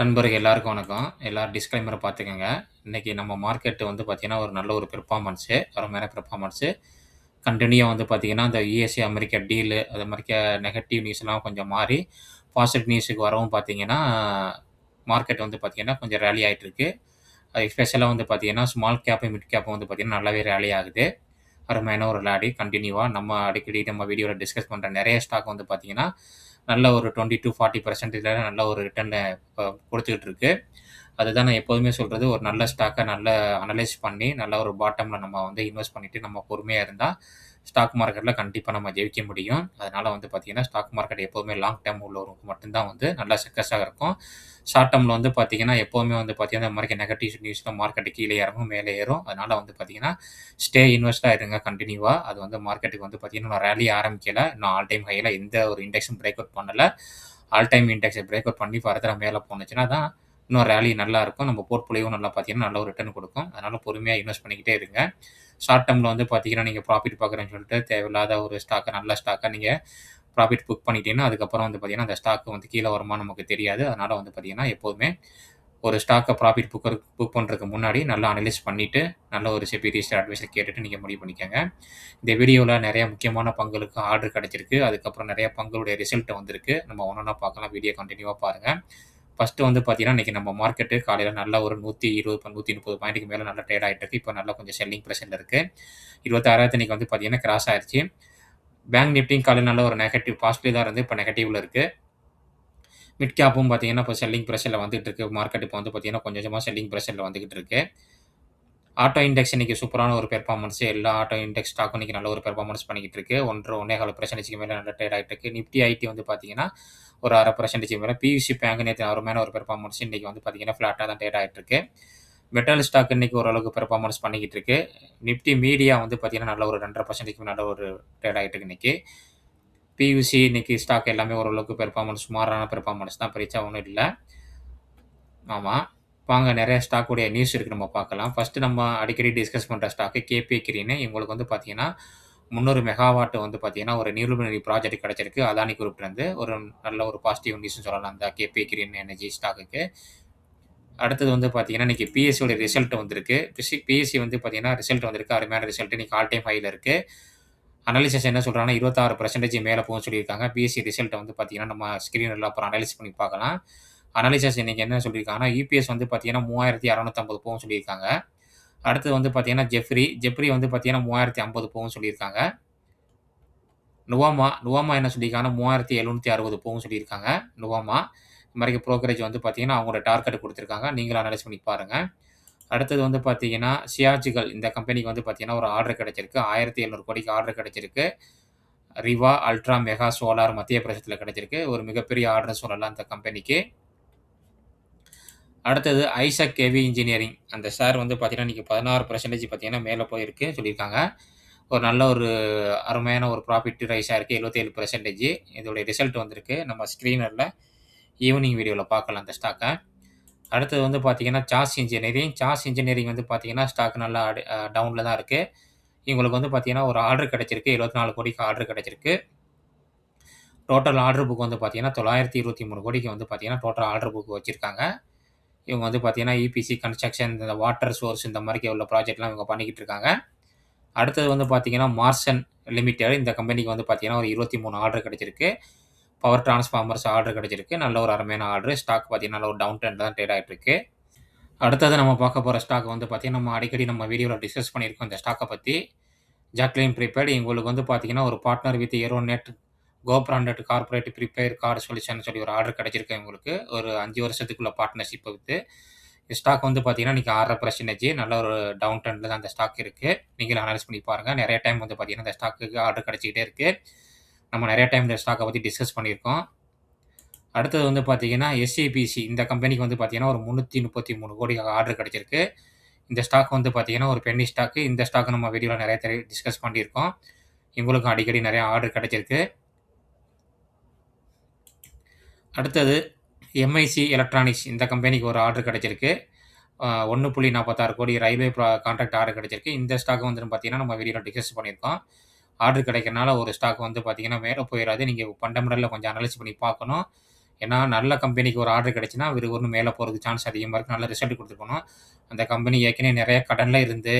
நண்பர்கள் எல்லாருக்கும் வணக்கம். எல்லாரும் டிஸ்க்ளைமர பார்த்துக்கங்க. இன்னைக்கு நம்ம மார்க்கெட் வந்து பார்த்தீங்கன்னா, ஒரு நல்ல ஒரு பெர்ஃபார்மன்ஸு, அருமையான பெர்ஃபார்மன்ஸு. கன்டினியூவா வந்து பார்த்தீங்கன்னா, இந்த யுஎஸ்ஏ, அமெரிக்கா டீலு அது மாரிக்க நெகட்டிவ் நியூஸ்லாம் கொஞ்சம் மாறி, பாசிட்டிவ் நியூஸுக்கு வரவும் பார்த்தீங்கன்னா, மார்க்கெட் வந்து பார்த்தீங்கன்னா, கொஞ்சம் ராலி ஆயிட்டுருக்கு. அது எஸ்பெஷலா வந்து பார்த்தீங்கன்னா, ஸ்மால் கேப், மிட் கேப் வந்து பார்த்தீங்கன்னா, நல்லாவே ராலி ஆகுது. அருமையான ஒரு ராலி கன்டினியூவா நம்ம அடிக்கடி நம்ம வீடியோல டிஸ்கஸ் பண்ற நெறைய ஸ்டாக் வந்து பார்த்தீங்கன்னா, நல்ல ஒரு 20-40% நல்ல ஒரு ரிட்டர்ன் குடுத்துக்கிட்டு இருக்கு. அதுதான் நான் எப்போதுமே சொல்றது. ஒரு நல்ல ஸ்டாக்க நல்லா அனலைஸ் பண்ணி, நல்ல ஒரு பாட்டம்ல நம்ம வந்து இன்வெஸ்ட் பண்ணிட்டு, நம்ம பொறுமையா இருந்தா, ஸ்டாக் மார்க்கெட்ல கண்டிப்பா நம்ம ஜெயிக்க முடியும். அதனால வந்து பார்த்தீங்கன்னா, ஸ்டாக் மார்க்கெட் எப்பவுமே லாங் டெர்ம் உள்ளவங்களுக்கு மட்டும் தான் வந்து நல்லா சக்ஸஸா இருக்கும். ஷார்ட் டெர்ம்ல வந்து பார்த்தீங்கன்னா, எப்பவுமே வந்து பார்த்தீங்கன்னா, இந்த மாரி நெகட்டிவ் நியூஸ்ல மார்க்கெட் கீழ இறங்கும், மேலே ஏறும். அதனால வந்து பார்த்தீங்கன்னா, ஸ்டே இன்வெஸ்ட்டா இருங்க கன்டினியூவா. அது வந்து மார்க்கெட்டுக்கு வந்து பார்த்தீங்கன்னா, இன்னும் ராலி ஆரம்பிக்கல. இன்னும் ஆல் டைம் ஹைல எந்த ஒரு இண்டெக்ஸும் பிரேக் அவுட் பண்ணல. ஆல் டைம் இண்டெக்ஸ பிரேக் அவுட் பண்ணி ஃபர்தரா மேல போனுச்சுன்னா தான் இன்னும் ராலி நல்லாருக்கும். நம்ம போர்ட்ஃபோலியோவும் நல்லா பார்த்தீங்கன்னா, நல்ல ஒரு ரிட்டர்ன் குடுக்கும். அதனால பொறுமையா இன்வெஸ்ட் பண்ணிக்கிட்டே இருங்க. ஷார்ட் டெர்ம்ல வந்து பார்த்தீங்கன்னா, நீங்க ப்ராஃபிட் பார்க்குறேன்னு சொல்லிட்டு தேவையில்லாத ஒரு ஸ்டாக்க நல்ல ஸ்டாக்க நீங்க ப்ராஃபிட் புக் பண்ணிட்டீங்கன்னா, அதுக்கப்புறம் வந்து பார்த்தீங்கன்னா, அந்த ஸ்டாக் வந்து கீழ வருமான்னு நமக்கு தெரியாது. அதனால வந்து பார்த்தீங்கன்னா, எப்போதுமே ஒரு ஸ்டாக்க ப்ராஃபிட் புக் பண்றதுக்கு முன்னாடி நல்லா அனலைஸ் பண்ணிட்டு, நல்ல ஒரு செபி ரிஜிஸ்டர்ட் அட்வைஸர் கேட்டுட்டு நீங்க முடிவு பண்ணிக்கங்க. இந்த வீடியோல நெறைய முக்கியமான பங்குகளுக்கு ஆர்டர் கிடைச்சிருக்கு. அதுக்கப்புறம் நெறைய பங்குகளுடைய ரிசல்ட் வந்திருக்கு. நம்ம ஒன்னொன்னா பார்க்கலாம். வீடியோ கன்டினியூவா பாருங்க. ஃபர்ஸ்ட்டு வந்து பார்த்தீங்கன்னா, இன்னைக்கு நம்ம மார்க்கெட்டு காலையில நல்ல ஒரு 120 130 பாயிண்ட்டுக்கு மேல நல்லா ட்ரேட் ஆயிட்டு இருக்கு. இப்ப நல்லா கொஞ்சம் செல்லிங் பிரஷர்ல இருக்கு. 26,000 இன்னைக்கு வந்து பார்த்தீங்கன்னா, கிராஸ் ஆயிருச்சு. பேங்க் நிஃப்டியும் காலையில நல்ல ஒரு நெகட்டிவ் பாசிட்டிவ் தான் இருந்து, இப்ப நெகட்டிவ்ல இருக்கு. மிட் கேப்பும் பார்த்தீங்கன்னா, இப்ப செல்லிங் பிரஷர்ல வந்துட்டு இருக்கு. மார்க்கெட் இப்ப வந்து பார்த்தீங்கன்னா, கொஞ்சம் கொஞ்சமா செல்லிங் பிரஷர்ல வந்துகிட்டு இருக்கு. ஆட்டோ இண்டெக்ஸ் இன்னைக்கு சூப்பரான ஒரு பெர்ஃபார்மன்ஸ். எல்லா ஆட்டோ இண்டெக்ஸ் ஸ்டாக்கும் இன்னைக்கு நல்ல ஒரு பெர்ஃபார்மன்ஸ் பண்ணிக்கிட்டு இருக்கு. 1.5% மேல நல்லா ட்ரேட் ஆயிட்டு இருக்கு. நிஃப்டி ஐடி வந்து பார்த்தீங்கன்னா, ஒரு 0.5% மேல. பிவிசி பேங்க் நேத்து அருமையான ஒரு பெர்ஃபார்மன்ஸ். இன்னைக்கு வந்து பார்த்தீங்கன்னா, ஃபிளாட்டா தான் ட்ரேட் ஆயிட்டு இருக்கு. மெட்டல் ஸ்டாக் இன்னைக்கு ஓரளவுக்கு பெர்ஃபார்மன்ஸ் பண்ணிக்கிட்டு இருக்கு. நிஃப்டி மீடியா வந்து பார்த்தீங்கன்னா, நல்ல ஒரு 2.5% நல்ல ஒரு ட்ரேட் ஆயிட்டு இருக்கு இன்னைக்கு. பிவிசி இன்னைக்கு ஸ்டாக் எல்லாமே ஓரளவுக்கு பெர்ஃபார்மன்ஸ் சுமாரான பெர்ஃபார்மன்ஸ் தான். பெருசா ஒண்ணும் இல்ல. ஆமா. வாங்க நெறைய ஸ்டாக் உடைய நியூஸ் இருக்கு நம்ம பார்க்கலாம். ஃபர்ஸ்ட் நம்ம அடிக்கடி டிஸ்கஸ் பண்ற ஸ்டாக் கேபி கிரீன். இவங்களுக்கு வந்து பார்த்தீங்கன்னா, 300 மெகாவாட் வந்து பார்த்தீங்கன்னா, ஒரு நியூபிலினரி ப்ராஜெக்ட் கிடைச்சிருக்கு. அதானி குரூப்லேருந்து. ஒரு நல்ல ஒரு பாசிட்டிவ் நியூஸ்னு சொல்லலாம் அந்த கேபி கிரீன் எனர்ஜி ஸ்டாக்குக்கு. அடுத்தது வந்து பார்த்தீங்கன்னா, இன்னைக்கு பிஎஸ்சி உடைய ரிசல்ட் வந்திருக்கு. பிஎஸ்சி வந்து பார்த்தீங்கன்னா, ரிசல்ட் வந்திருக்கு. அருமையான ரிசல்ட். இன்னைக்கு ஆல் டைம் ஹைல இருக்கு. அனாலிசிஸ் என்ன சொல்றாங்கன்னா, 26% மேல போகும்னு சொல்லியிருக்காங்க. பிஎஸ்சி ரிசல்ட்ட வந்து பார்த்தீங்கன்னா, நம்ம ஸ்க்ரீன்ல அப்புறம் அனலைஸ் பண்ணி பார்க்கலாம். அனாலிசிஸ் இன்னைக்கு என்ன சொல்லியிருக்காங்கன்னா, இபிஎஸ் வந்து பார்த்தீங்கன்னா 3650 போகும்னு சொல்லியிருக்காங்க. அடுத்தது வந்து பார்த்தீங்கன்னா, ஜெஃப்ரி வந்து பார்த்தீங்கன்னா 3050 போகும்னு சொல்லியிருக்காங்க. நுவாமா என்ன சொல்லியிருக்காங்கன்னா, 3760 போகும்னு சொல்லியிருக்காங்க. நுவாமா. இது மாரி புரோக்கரேஜ் வந்து பார்த்தீங்கன்னா, அவங்களோட டார்கெட் குடுத்துருக்காங்க. நீங்களும் அனலைஸ் பண்ணி பாருங்க. அடுத்தது வந்து பார்த்தீங்கன்னா, சியாஜ்கள் இந்த கம்பெனிக்கு வந்து பார்த்தீங்கன்னா, ஒரு ஆர்டர் கிடைச்சிருக்கு. 1700 கோடிக்கு ஆர்டர் கிடைச்சிருக்கு. ரிவா அல்ட்ரா மெகா சோலார் மத்திய பிரதேசத்தில கிடைச்சிருக்கு. ஒரு மிகப்பெரிய ஆர்டர்ன்னு சொல்லலாம் அந்த கம்பெனிக்கு. அடுத்தது ஐசக் ஹெவி இன்ஜினியரிங். அந்த ஷேர் வந்து பார்த்தீங்கன்னா, இன்னைக்கு 16% பார்த்தீங்கன்னா மேல போயிருக்கு சொல்லியிருக்காங்க. ஒரு நல்ல ஒரு அருமையான ஒரு ப்ராஃபிட் ரைஸ் ஆயிருக்கு 77%. இதோடைய ரிசல்ட் வந்திருக்கு. நம்ம ஸ்க்ரீனர்ல ஈவினிங் வீடியோல பார்க்கலாம் அந்த ஸ்டாக்க. அடுத்தது வந்து பார்த்தீங்கன்னா, சாஸ் இன்ஜினியரிங் வந்து பார்த்தீங்கன்னா, ஸ்டாக் நல்லா டவுன்ல தான் இருக்கு. இவங்களுக்கு வந்து பார்த்தீங்கன்னா, ஒரு ஆர்டர் கிடைச்சிருக்கு. 74 கோடிக்கு ஆர்டர் கிடைச்சிருக்கு. டோட்டல் ஆர்டர் புக் வந்து பார்த்தீங்கன்னா, 923 கோடிக்கு வந்து பார்த்தீங்கன்னா, டோட்டல் ஆர்டர் புக் வச்சிருக்காங்க. இவங்க வந்து பார்த்தீங்கன்னா, இபிசி கன்ஸ்ட்ரக்ஷன், இந்த வாட்டர் சோர்ஸ் இந்த மாரிக்கு உள்ள ப்ராஜெக்ட்லாம் இவங்க பண்ணிக்கிட்டு இருக்காங்க. அடுத்தது வந்து பார்த்தீங்கன்னா, மார்சன் லிமிடெட் இந்த கம்பெனிக்கு வந்து பார்த்தீங்கன்னா, ஒரு 23 ஆர்டர் கிடைச்சிருக்கு. பவர் டிரான்ஸ்ஃபார்மர்ஸ் ஆர்டர் கிடைச்சிருக்கு. நல்ல ஒரு அருமையான ஆர்டர். ஸ்டாக் பார்த்தீங்கன்னா, நல்ல ஒரு டவுன் ட்ரெண்ட்ல தான் ட்ரேட் ஆயிட்டு இருக்கு. அடுத்தது நம்ம பார்க்க போற ஸ்டாக் வந்து பார்த்தீங்கன்னா, நம்ம அடிக்கடி நம்ம வீடியோல டிஸ்கஸ் பண்ணியிருக்கோம் இந்த ஸ்டாக்க பத்தி. ஜாக்லின் ப்ரீபெய்ட் இவங்களுக்கு வந்து பார்த்தீங்கன்னா, ஒரு பார்ட்னர் வித் ஏரோநெட் co branded corporate prepaid card solution சொல்லி ஒரு ஆர்டர் கிடைச்சிருக்கு இவங்களுக்கு. ஒரு 5 வருஷத்துக்குள்ள பார்ட்னர்ஷிப் வித்து. ஸ்டாக் வந்து பார்த்தீங்கன்னா, இன்னைக்கு 6.5% நல்ல ஒரு டவுன் ட்ரெண்ட்ல தான் அந்த ஸ்டாக் இருக்கு. நீங்களும் அனலைஸ் பண்ணி பாருங்க. நெறைய டைம் வந்து பார்த்தீங்கன்னா, இந்த ஸ்டாக்குக்கு ஆர்டர் கிடைச்சுக்கிட்டே இருக்கு. நம்ம நெறைய டைம் இந்த ஸ்டாக்க பத்தி டிஸ்கஸ் பண்ணியிருக்கோம். அடுத்தது வந்து பார்த்தீங்கன்னா, எஸ்ஏபிசி இந்த கம்பெனிக்கு வந்து பார்த்தீங்கன்னா, ஒரு 333 கோடி ஆர்டர் கிடைச்சிருக்கு. இந்த ஸ்டாக் வந்து பார்த்தீங்கன்னா, ஒரு பென்னி ஸ்டாக். இந்த ஸ்டாக் நம்ம வீடியோல நெறைய டிஸ்கஸ் பண்ணியிருக்கோம். இவங்களுக்கும் அடிக்கடி நெறைய ஆர்டர் கிடைச்சிருக்கு. அடுத்தது எம்ஐசி எலக்ட்ரானிக்ஸ் இந்த கம்பெனிக்கு ஒரு ஆர்டர் கிடைச்சிருக்கு. 1.46 கோடி ரயில்வே கான்ட்ராக்ட் ஆர்டர் கிடைச்சிருக்கு. இந்த ஸ்டாக் வந்து பார்த்தீங்கன்னா, நம்ம வீடியோல டிஸ்கஸ் பண்ணியிருக்கோம். ஆர்டர் கிடைக்கிறனால ஒரு ஸ்டாக் வந்து பார்த்தீங்கன்னா, மேல போயிறாது. நீங்க ஃபண்டமெண்டல்ல கொஞ்சம் அனலைஸ் பண்ணி பார்க்கணும். ஏன்னா, நல்ல கம்பெனிக்கு ஒரு ஆர்டர் கிடைச்சுன்னா, இவரு இன்னும் மேல போறதுக்கு சான்ஸ் அதிகமா இருக்கு. நல்ல ரிசல்ட் குடுத்துருக்கணும். அந்த கம்பெனி ஏற்கனவே நெறைய கடன்ல இருந்து,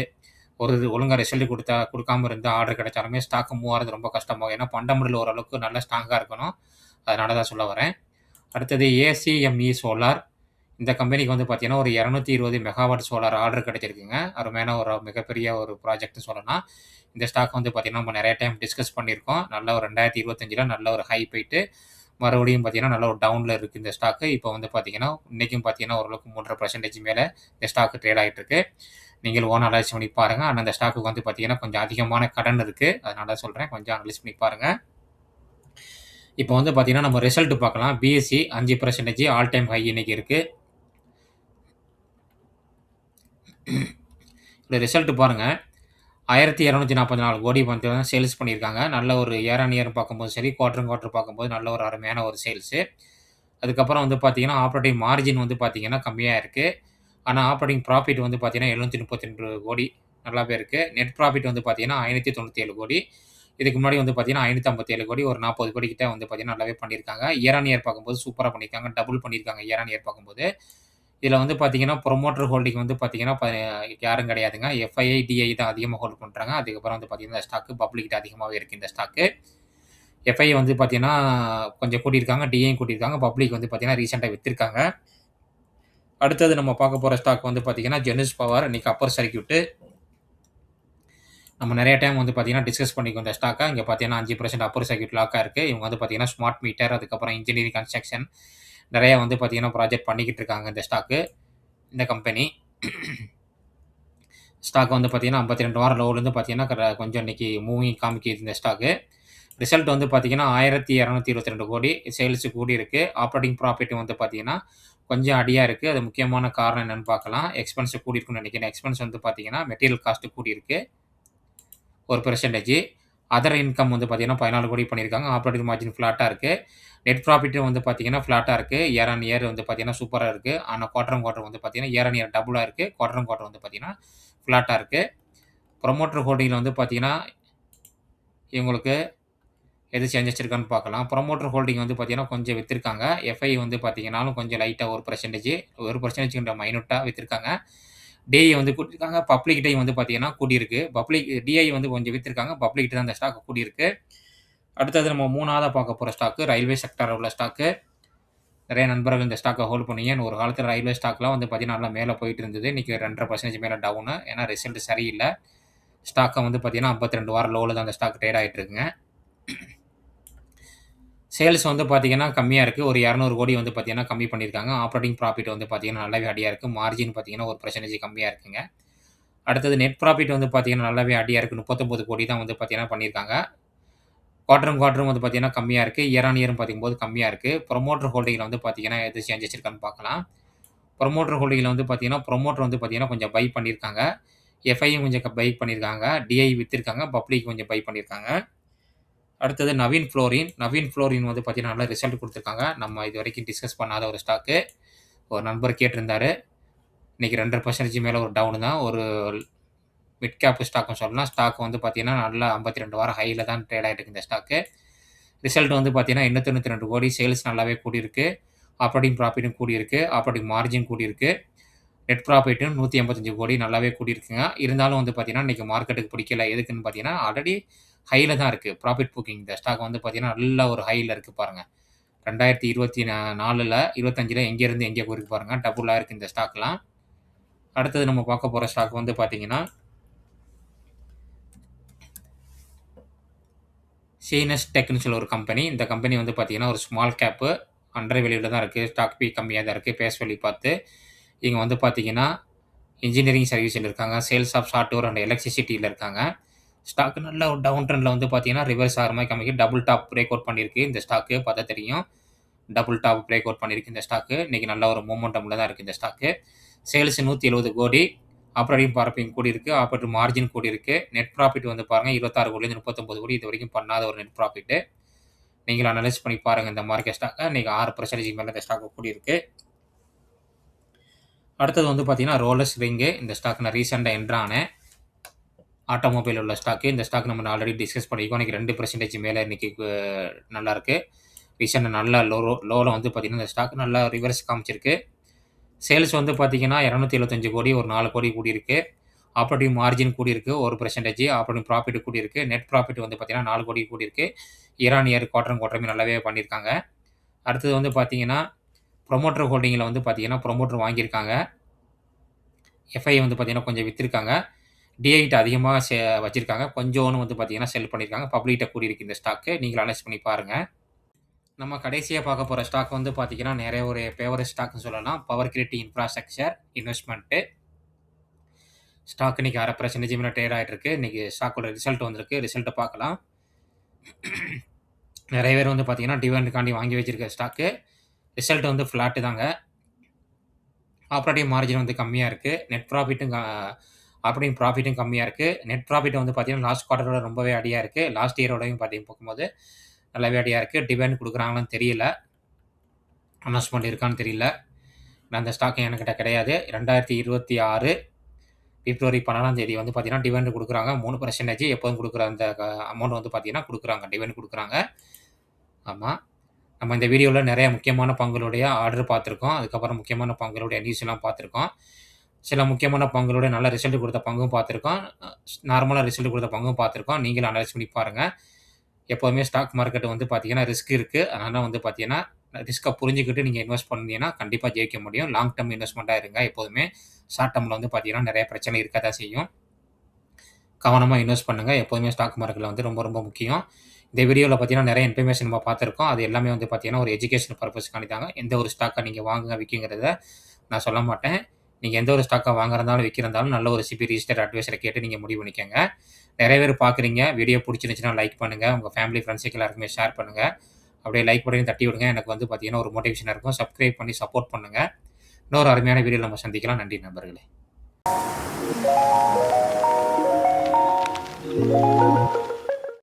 ஒரு இது ஒழுங்கா ரிசல்ட் குடுக்காம இருந்து ஆர்டர் கிடைச்சாலுமே ஸ்டாக் மூவ் ஆறது ரொம்ப கஷ்டமாகும். ஏன்னா, ஃபண்டமெண்டல் ஓரளவுக்கு நல்லா ஸ்ட்ராங்கா இருக்கணும். அதனால தான் சொல்ல வரேன். அடுத்தது ஏசிஎம்இ சோலார். இந்த கம்பெனிக்கு வந்து பார்த்தீங்கன்னா, ஒரு 220 மெகாவாட் சோலார் ஆர்டர் கிடைச்சிருக்குங்க. அருமையான ஒரு மிகப்பெரிய ஒரு ப்ராஜெக்ட்ன்னு சொல்லலாம். இந்த ஸ்டாக் வந்து பார்த்தீங்கன்னா, நம்ம நெறைய டைம் டிஸ்கஸ் பண்ணியிருக்கோம். நல்ல ஒரு 2025ல நல்ல ஒரு ஹை போயிட்டு, மறுபடியும் பார்த்தீங்கன்னா, நல்ல ஒரு டவுன்ல இருக்கு இந்த ஸ்டாக்கு. இப்போ வந்து பார்த்தீங்கன்னா, இன்னைக்கும் பார்த்தீங்கன்னா, ஓரளவுக்கு 3.5% மேல இந்த ஸ்டாக் ட்ரேட் ஆயிட்டு இருக்கு. நீங்கள் ஓனா அனலைஸ் பண்ணி பாருங்க. ஆனா இந்த ஸ்டாக்குக்கு வந்து பார்த்தீங்கன்னா, கொஞ்சம் அதிகமான கடன் இருக்கு. அதனால சொல்றேன். கொஞ்சம் அனலைஸ் பண்ணி பாருங்க. இப்போ வந்து பார்த்தீங்கன்னா, நம்ம ரிசல்ட் பார்க்கலாம். பிஎஸ்சி 5% ஆல் டைம் ஹை இன்னைக்கு இருக்கு. இந்த ரிசல்ட் பாருங்க. 1244 கோடி வந்து சேல்ஸ் பண்ணியிருக்காங்க. நல்ல ஒரு இயர் ஆன் இயர் பார்க்கும்போது சரி, குவார்டர் ஆன் குவார்டர் பார்க்கும்போது நல்ல ஒரு அருமையான ஒரு சேல்ஸு. அதுக்கப்புறம் வந்து பார்த்தீங்கன்னா, ஆப்பரேட்டிங் மார்ஜின் வந்து பார்த்தீங்கன்னா கம்மியா இருக்கு. ஆனா ஆப்பரேட்டிங் ப்ராஃபிட் வந்து பார்த்தீங்கன்னா, 732 கோடி நல்லாவே இருக்கு. நெட் ப்ராஃபிட் வந்து பார்த்தீங்கன்னா, 597 கோடி. இதுக்கு முன்னாடி வந்து பார்த்தீங்கன்னா, 557 கோடி, ஒரு 40 கோடி கிட்ட வந்து பார்த்தீங்கன்னா, நல்லாவே பண்ணியிருக்காங்க. இயர் ஆன் இயர் பார்க்கும்போது சூப்பரா பண்ணியிருக்காங்க. டபுள் பண்ணியிருக்காங்க இயர் ஆன் இயர் பார்க்கும்போது. இதுல வந்து பார்த்தீங்கன்னா, புரமோட்டர் ஹோல்டிங் வந்து பார்த்தீங்கன்னா, யாரும் கிடையாதுங்க. எஃப்ஐஐ, டிஐ தான் அதிகமா ஹோல்ட் பண்றாங்க. அதுக்கப்புறம் வந்து பார்த்தீங்கன்னா, இந்த ஸ்டாக் பப்ளிக்ட்ட அதிகமாவே இருக்கு இந்த ஸ்டாக்கு. எஃப்ஐ வந்து பார்த்தீங்கன்னா, கொஞ்சம் கூட்டியிருக்காங்க. டிஐயும் கூட்டியிருக்காங்க. பப்ளிக் வந்து பார்த்தீங்கன்னா, ரீசென்ட்டா வித்திருக்காங்க. அடுத்தது நம்ம பார்க்க போற ஸ்டாக் வந்து பார்த்தீங்கன்னா, ஜெனிஸ் பவர். இன்னைக்கு அப்பர் சர்க்யூட். நம்ம நெறைய டைம் வந்து பார்த்தீங்கன்னா, டிஸ்கஸ் பண்ணியிருக்கோம் இந்த ஸ்டாக்க. இங்க பார்த்தீங்கன்னா 5% அப்பர் சர்க்யூட் லாக்கா இருக்கு. இவங்க வந்து பார்த்தீங்கன்னா, ஸ்மார்ட் மீட்டர், அதுக்கப்புறம் இன்ஜினியரிங் கன்ஸ்ட்ரக்ஷன் நெறைய வந்து பார்த்தீங்கன்னா, ப்ராஜெக்ட் பண்ணிக்கிட்டு இருக்காங்க இந்த ஸ்டாக்கு. இந்த கம்பெனி. ஸ்டாக் வந்து பார்த்தீங்கன்னா, 52 வாரம் லோலேருந்து பார்த்தீங்கன்னா, கொஞ்சம் இன்னைக்கு மூவிங் காமிக்குது இந்த ஸ்டாக்கு. ரிசல்ட் வந்து பார்த்தீங்கன்னா, 1222 கோடி சேல்ஸ் கூடியிருக்கு. ஆப்பரேட்டிங் ப்ராஃபிட் வந்து பார்த்தீங்கன்னா, கொஞ்சம் அடியா இருக்கு. அது முக்கியமான காரணம் என்னன்னு பார்க்கலாம். எக்ஸ்பென்ஸ் கூடியிருக்குன்னு நெனைக்கிறேன். எக்ஸ்பென்ஸ் வந்து பார்த்தீங்கன்னா, மெட்டீரியல் காஸ்ட் கூடியிருக்கு. 1%. அதர் இன்கம் வந்து பார்த்தீங்கன்னா, 14 கோடி பண்ணியிருக்காங்க. ஆப்பரேட்டிங் மார்ஜின் ஃப்ளாட்டா இருக்கு. நெட் ப்ராஃபிட்டும் வந்து பார்த்தீங்கன்னா, ஃப்ளாட்டா இருக்கு. இயர் ஆன் இயர் வந்து பார்த்தீங்கன்னா, சூப்பரா இருக்கு. ஆனா குவார்டர் ஆன் குவார்டர் வந்து பார்த்தீங்கன்னா, இயர் ஆன் இயர் டபுளா இருக்கு. குவார்டர் ஆன் குவார்டர் வந்து பார்த்தீங்கன்னா, ஃப்ளாட்டா இருக்கு. புரமோட்டர் ஹோல்டிங்ல வந்து பார்த்தீங்கன்னா, இவங்களுக்கு எது சேஞ்சஸ் இருக்கான்னு பார்க்கலாம். புரமோட்டர் ஹோல்டிங் வந்து பார்த்தீங்கன்னா, கொஞ்சம் வித்திருக்காங்க. எஃப்ஐ வந்து பார்த்தீங்கன்னாலும் கொஞ்சம் லைட்டா 1% மைனூட்டா வித்திருக்காங்க. டிஐ வந்து கூட்டியிருக்காங்க. பப்ளிக் டை வந்து பார்த்தீங்கன்னா கூடியிருக்கு. டிஐ வந்து கொஞ்சம் வித்திருக்காங்க. பப்ளிக் தான் இந்த ஸ்டாக் கூடியிருக்கு. அடுத்தது நம்ம 3வதா பார்க்க போற ஸ்டாக்கு, ரயில்வே செக்டார்ல உள்ள ஸ்டாக்கு. நெறைய நண்பர்கள் இந்த ஸ்டாக்க ஹோல்ட் பண்ணீங்க. ஒரு காலத்தில ரயில்வே ஸ்டாக்லாம் வந்து பார்த்தீங்கன்னா, நல்லா மேல போயிட்டு இருந்தது. இன்னைக்கு 2.5% மேல டவுனு. ஏன்னா ரிசல்ட் சரியில்ல. ஸ்டாக்க வந்து பார்த்தீங்கன்னா, 52 வாரம் லோல தான் அந்த ஸ்டாக் ட்ரேட் ஆயிட்டு இருக்குங்க. சேல்ஸ் வந்து பார்த்தீங்கன்னா, கம்மியா இருக்கு. ஒரு 200 கோடி வந்து பார்த்தீங்கன்னா, கம்மி பண்ணியிருக்காங்க. ஆப்பரேட்டிங் ப்ராஃபிட் வந்து பார்த்தீங்கன்னா, நல்லாவே அடியா இருக்கு. மார்ஜின் பார்த்தீங்கன்னா, 1% கம்மியா இருக்குங்க. அடுத்தது நெட் ப்ராஃபிட் வந்து பார்த்தீங்கன்னா, நல்லாவே அடியா இருக்கு. 39 கோடி தான் வந்து பார்த்தீங்கன்னா பண்ணியிருக்காங்க. குவார்டர் ஆன் குவார்டரும் வந்து பார்த்தீங்கன்னா, கம்மியா இருக்கு. இயர் ஆன் இயரும் பார்க்கும்போது கம்மியா இருக்கு. புரமோட்டர் ஹோல்டிங்ல வந்து பார்த்தீங்கன்னா, எது சேஞ்சஸ் இருக்கான்னு பார்க்கலாம். புரமோட்டர் ஹோல்டிங்ல வந்து பார்த்தீங்கன்னா, புரமோட்டர் வந்து பார்த்தீங்கன்னா, கொஞ்சம் பை பண்ணியிருக்காங்க. எஃப்ஐயும் கொஞ்சம் பை பண்ணியிருக்காங்க. டிஐ வித்திருக்காங்க. பப்ளிக் கொஞ்சம் பை பண்ணியிருக்காங்க. அடுத்தது நவீன் ஃப்ளோரின். நவீன் ஃப்ளோரின் வந்து பார்த்தீங்கன்னா, நல்ல ரிசல்ட் குடுத்துருக்காங்க. நம்ம இதுவரைக்கும் டிஸ்கஸ் பண்ணாத ஒரு ஸ்டாக்கு. ஒரு நண்பர் கேட்டிருந்தாரு. இன்னைக்கு 2% மேல ஒரு டவுன் தான். ஒரு மிட் கேப் ஸ்டாக்னு சொல்லலாம். ஸ்டாக் வந்து பார்த்தீங்கன்னா, நல்லா 52 வாரம் ஹைல தான் ட்ரேட் ஆயிட்டு இருக்கு இந்த ஸ்டாக்கு. ரிசல்ட் வந்து பார்த்தீங்கன்னா, 892 கோடி சேல்ஸ் நல்லாவே கூடியிருக்கு. ஆப்பரேட்டிங் ப்ராஃபிட்டும் கூடியிருக்கு. ஆப்பரேட்டிங் மார்ஜின் கூடியிருக்கு. நெட் ப்ராஃபிட்டும் 185 கோடி நல்லாவே கூடியிருக்குங்க. இருந்தாலும் வந்து பார்த்தீங்கன்னா, இன்னைக்கு மார்க்கெட்டுக்கு பிடிக்கல. எதுக்குன்னு பார்த்தீங்கன்னா, ஆல்ரெடி ஹைல தான் இருக்கு. ப்ராஃபிட் புக்கிங் இந்த ஸ்டாக் வந்து பார்த்தீங்கன்னா, நல்ல ஒரு ஹைல இருக்கு பாருங்க. 2024ல 25ல எங்கேருந்து எங்கே போயிருக்கு பாருங்க. டபுளா இருக்கு இந்த ஸ்டாக்லாம். அடுத்தது நம்ம பார்க்க போற ஸ்டாக் வந்து பார்த்தீங்கன்னா, சீனஸ் டெக்ன்னு சொல்ல ஒரு கம்பெனி. இந்த கம்பெனி வந்து பார்த்தீங்கன்னா, ஒரு ஸ்மால் கேப்பு. அண்டர் வேல்யூல தான் இருக்கு. ஸ்டாக் பி கம்மியா தான் இருக்கு. ஃபேஸ் வேல்யூ பார்த்து. இவங்க வந்து பார்த்தீங்கன்னா, இன்ஜினியரிங் சர்வீஸ்ல இருக்காங்க. சேல்ஸ் ஆஃப் சாஃப்ட்வேர் அண்ட் எலக்ட்ரிசிட்டில இருக்காங்க. ஸ்டாக் நல்ல ஒரு டவுன் ட்ரெண்ட்ல வந்து பார்த்தீங்கன்னா, ரிவர்ஸ் ஆகுற மாரி காமிக்குது. டபுள் டாப் பிரேக் அவுட் பண்ணியிருக்கு இந்த ஸ்டாக்கு. பார்த்தா தெரியும். டபுள் டாப் பிரேக் அவுட் பண்ணியிருக்கு இந்த ஸ்டாக்கு. இன்னைக்கு நல்ல ஒரு மொமெண்டம்ல தான் இருக்கு இந்த stock. Sales 170 crore. Operating profit கூடியிருக்கு. ஆப்பரேட்டிங் மார்ஜின் கூடியிருக்கு. நெட் ப்ராஃபிட் வந்து பாருங்க 26 கோடிலேருந்து 39 கோடி இதுவரைக்கும் பண்ணாத ஒரு நெட் ப்ராஃபிட்டு. நீங்களும் அனலைஸ் பண்ணி பாருங்க இந்த மார்க்கெட் ஸ்டாக்க. இன்னைக்கு 6% மேல இந்த ஸ்டாக் கூடியிருக்கு. அடுத்தது வந்து பார்த்தீங்கன்னா, ரோலக்ஸ் ரிங்கு. இந்த ஸ்டாக் நான் ரீசென்ட்டா என்டர் ஆனேன். ஆட்டோமொபைல் உள்ள ஸ்டாக்கு. இந்த ஸ்டாக் நம்ம ஆல்ரெடி டிஸ்கஸ் பண்ணியிருக்கோம். இன்னைக்கு 2% மேல இன்னைக்கு நல்லாருக்கு. ரீசென்ட்டா நல்லா லோல வந்து பார்த்தீங்கன்னா, இந்த ஸ்டாக் நல்லா ரிவர்ஸ் காமிச்சிருக்கு. சேல்ஸ் வந்து பார்த்தீங்கன்னா, 275 கோடி ஒரு 4 கோடி கூடியிருக்கு. ஆப்பரேட்டிங் மார்ஜின் கூடியிருக்கு 1% ஆப்பரேட்டிங் ப்ராஃபிட் கூடியிருக்கு. நெட் ப்ராஃபிட் வந்து பார்த்தீங்கன்னா, 4 கோடி கூடியிருக்கு. Year on year, quarter on குவார்டருமே நல்லாவே பண்ணியிருக்காங்க. அடுத்தது வந்து பார்த்தீங்கன்னா, புரமோட்டர் ஹோல்டிங்கில வந்து பார்த்தீங்கன்னா, புரமோட்டர் வாங்கியிருக்காங்க. எஃப்ஐ வந்து பார்த்தீங்கன்னா, கொஞ்சம் வித்திருக்காங்க. டிஐட்ட அதிகமா வச்சிருக்காங்க. கொஞ்சோன்னு வந்து பார்த்தீங்கன்னா, செல் பண்ணியிருக்காங்க. பப்ளிக்ட்ட கூடியிருக்கு இந்த ஸ்டாக்கு. நீங்களும் அனலைஸ் பண்ணி பாருங்க. நம்ம கடைசியா பார்க்க போற ஸ்டாக் வந்து பார்த்தீங்கன்னா, நெறைய ஒரு ஃபேவரைட் ஸ்டாக்ன்னு சொல்லலாம். Power Grid infrastructure investment. Stock இன்னைக்கு 1/2% மேல ட்ரேட் ஆயிட்டு இருக்கு. இன்னைக்கு ஸ்டாக்கோட ரிசல்ட் வந்திருக்கு. ரிசல்ட்ட பார்க்கலாம். நெறைய பேர் வந்து பார்த்தீங்கன்னா, டிவிடெண்ட்காண்டி வாங்கி வச்சிருக்க ஸ்டாக்கு. ரிசல்ட் வந்து ஃப்ளாட் தாங்க. ஆப்பரேட்டிங் மார்ஜின் வந்து கம்மியா இருக்கு. நெட் ப்ராஃபிட்டும் ஆப்பரேட்டிங் ப்ராஃபிட்டும் கம்மியா இருக்கு. நெட் ப்ராஃபிட் வந்து பார்த்தீங்கன்னா, லாஸ்ட் குவார்ட்டரோட ரொம்பவே அடியா இருக்கு. லாஸ்ட் இயரோடயும் பார்க்கும்போது நல்லாவே அடியா இருக்கு. டிவிடெண்ட் குடுக்குறாங்களான்னு தெரியல. அனௌன்ஸ்மென்ட் இருக்கான்னு தெரியல. அந்த ஸ்டாக் என்கிட்ட கிடையாது. 2026 பிப்ரவரி 12ஆம் தேதி வந்து பார்த்தீங்கன்னா, டிவிடெண்ட் குடுக்குறாங்க. 3% எப்போதும் குடுக்குற அந்த அமௌண்ட் வந்து பார்த்தீங்கன்னா குடுக்குறாங்க. டிவிடெண்ட் குடுக்குறாங்க. ஆமா. நம்ம இந்த வீடியோல நெறைய முக்கியமான பங்குகளுடைய ஆர்டர் பார்த்துருக்கோம். அதுக்கப்புறம் முக்கியமான பங்குகளுடைய நியூஸ்லாம் பார்த்துருக்கோம். சில முக்கியமான பங்குகளுடைய நல்ல ரிசல்ட் குடுத்த பங்கும் பார்த்துருக்கோம். நார்மலா ரிசல்ட் குடுத்த பங்கும் பார்த்துருக்கோம். நீங்களும் அனலைஸ் பண்ணி பாருங்க. எப்போதுமே ஸ்டாக் மார்க்கெட் வந்து பார்த்தீங்கன்னா, ரிஸ்க் இருக்கு. அதனால வந்து பார்த்தீங்கன்னா, ரிஸ்க்க புரிஞ்சுக்கிட்டு நீங்க இன்வெஸ்ட் பண்ணீங்கன்னா, கண்டிப்பா ஜெயிக்க முடியும். லாங் டெர்ம் இன்வெஸ்ட்மென்ட்டா இருங்க எப்போதுமே. ஷார்ட் டெர்ம்ல வந்து பார்த்தீங்கன்னா, நெறைய பிரச்சனை இருக்க தான் செய்யும். கவனமா இன்வெஸ்ட் பண்ணுங்க. எப்போதுமே ஸ்டாக் மார்க்கெட்ல வந்து ரொம்ப, ரொம்ப முக்கியம். இந்த வீடியோல பார்த்தீங்கன்னா, நெறைய இன்ஃபர்மேஷன் நம்ம பார்த்துருக்கோம். அது எல்லாமே வந்து பார்த்தீங்கன்னா, ஒரு எஜுகேஷனல் பர்ப்பஸ்க்காண்டி தாங்க. எந்த ஒரு ஸ்டாக்க நீங்க வாங்குங்க, விக்குங்கிறத நான் சொல்ல மாட்டேன். நீங்க எந்த ஒரு ஸ்டாக்க வாங்குறதாலும், விக்கிறதாலும் நல்ல ஒரு சிபி ரிஜிஸ்டர்ட் அட்வைசர கேட்டு நீங்க முடிவு பண்ணிக்கங்க. நெறைய பேர் பார்க்குறீங்க. வீடியோ புடிச்சிருந்துச்சுன்னா லைக் பண்ணுங்க. உங்க ஃபேமிலி, ஃபிரெண்ட்ஸுக்கு எல்லாருக்குமே ஷேர் பண்ணுங்க. அப்படியே லைக் பட்டனையும் தட்டி விடுங்க. எனக்கு வந்து பார்த்தீங்கன்னா, ஒரு மோட்டிவேஷனா இருக்கும். சப்ஸ்கிரைப் பண்ணி சப்போர்ட் பண்ணுங்க. இன்னொரு அருமையான வீடியோல நம்ம சந்திக்கலாம். நன்றி நண்பர்களே.